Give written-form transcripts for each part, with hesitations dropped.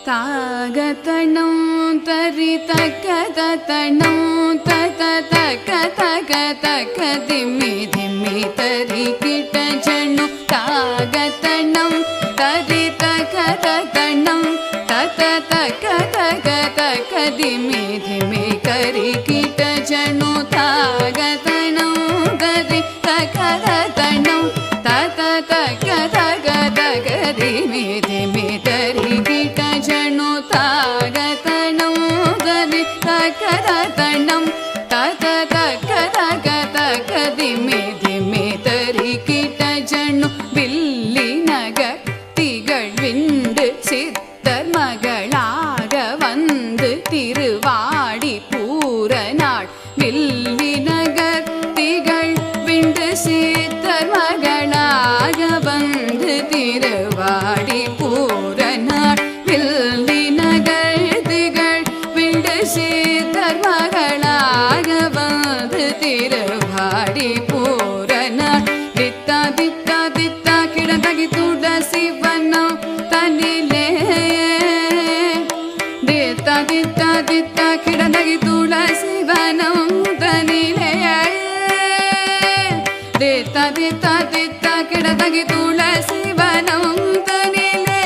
ತಾಗತಣಂ ತರಿ ತಕತಣಂ ತತ ತಕ ತಕ ತಕ ದಿಮ್ಮಿ ದಿಮ್ಮಿ ತರಿ ಕಿಟ ಜಣ್ಣು ತಾಗತಣಂ ತರಿ ತಕತಣಂ ತತ ತಕ ತಕ ತಕ ದಿಮ್ಮಿ ದಿಮ್ಮಿ ಕರಿ ಕಿಟ ಜಣ್ಣು ತಾಗತಣಂ ತರಿ ತಕತಣಂ ತತ ತಕ ತಕ ತಕ ದಿಮ್ಮಿ ದಿಮ್ಮಿ ತರಿ ಕಿಟ ಜಣ್ಣು ತಾಗತಣಂ ತರಿ ತಕತಣಂ ತತ ತಕ ತಕ ತಕ ದಿಮ್ಮಿ ದಿಮ್ಮಿ ತರಿ ಕಿಟ ಜಣ್ಣು ಬಿಲ್ಲಿನ ಗಟ್ಟಿಗಳ್ விண்டு சித்தர் மகளாக வந்து திருவாடி பூர நாள் வில்லின கத்திகள் விண்டு சித்தர் மகளாக வந்து திருவாடி பூர நாள் வில்லின கத்திகள் விண்டு சித்தர் மகளாக வந்து திருவாடி பூர நாள் தித்தா தித்தா தித்தா கிடந்தகி துளசி வனம் தனிலே தித்தா தித்தா தித்தா கிடந்தகி துளசி வனம் தனிலே தித்தா தித்தா தித்தா கிடந்தகி துளசி வனம் தனிலே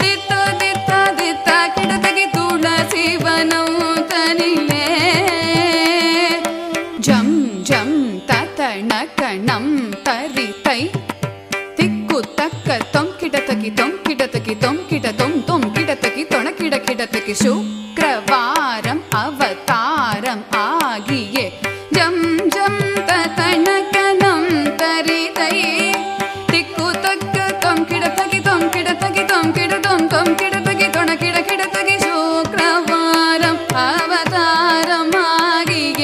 தித்தா தித்தா தித்தா கிடந்தகி துளசி வனம் தனிலே ஜம் ஜம் தத்தண கணம் தரித்தை திக்கு தக்க தொம் கிடத்தகி தொம் கிடத்தகி தொம் கிட தொம் தொம் கிடத்தகி தொண கிட கிடத்தகி சுக்ரவாரம் அவதாரம் ஆகிய ஜம் ஜம் தத்தண கணம் தரித்தை திக்கு தக்க தொம் கிடத்தகி தொம் கிடத்தகி தொம் கிட தொம் தொம் கிடத்தகி தொண கிட கிடத்தகி சுக்ரவாரம் அவதாரம் ஆகிய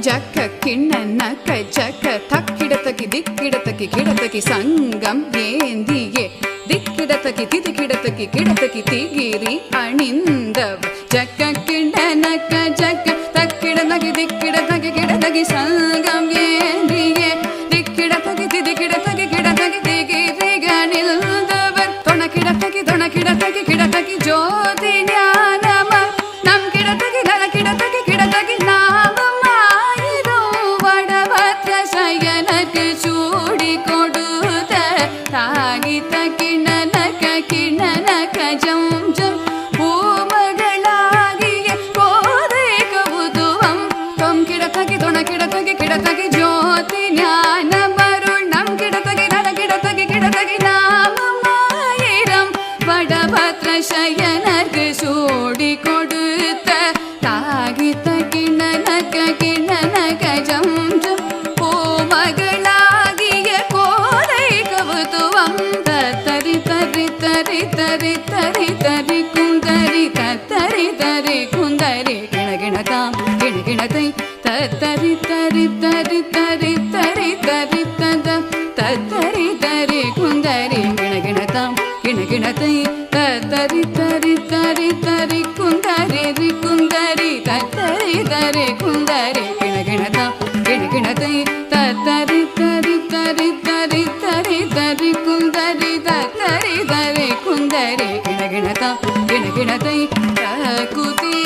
ஜக்க கிண்ணன கஜக்க தக்கிடத்தகி திக்கிடத்தகி கிடத்தகி சங்கம் ஏந்தியே திக்கிடத்தகி திதிக்கிடத்தகி கிடத்தகி திகிரி அணிந்தவ ஜக்க கிண்ணன கஜக்க தக்கிடத்தகி திக்கிடத்தகி கிடத்தகி சங்கம் ஏந்தியே திக்கிடத்தகி திதிக்கிடத்தகி கிடத்தகி திகிரி அணிந்தவர் தொணக்கிடத்தகி தொணக்கிடத்தகி கிடத்தகி ஜோதி ஞானம நம் கிடத்தகி நல கிடத்தகி கிடத்தகி நாமம் சயனக்கு சூடி கொடுத்த தாகித்த கிணனக கிணனக ஜம் ஜம் பூமகளாகிய போதை கவுதுவம் தொம் கிடத்தகி தொண கிடத்தகி கிடத்தகி ஜோதி ஞான மருள் நம் கிடத்தகி நல கிடத்தகி கிடத்தகி நாமம் ஆயிரம் வடபத்ர சயனக்கு சூடி கொடுத்த தாகித்த கிணனக கிணனக ஜம் ஜம் மகளாகிய கோதை கவுதுவம் தரி தரி தரி தரி தரி தரி குந்தரி தரி தரி குந்தரி கிணகிணதாம் கிணகிணதை தரி தரி தரி தரி தரி தரி தத தரி தரி குந்தரி கிணகிணதாம் கிணகிணதை தரி தரி தரி தரி குந்தரி குந்தரி தரி தரி குந்தரி கிணகிணதாம் கிணகிணதை தரி தரி தரி தரி தரி தரி குந்தரி தரி தரி குந்தரி கிணகிணதாம் கிணகிணதை குதி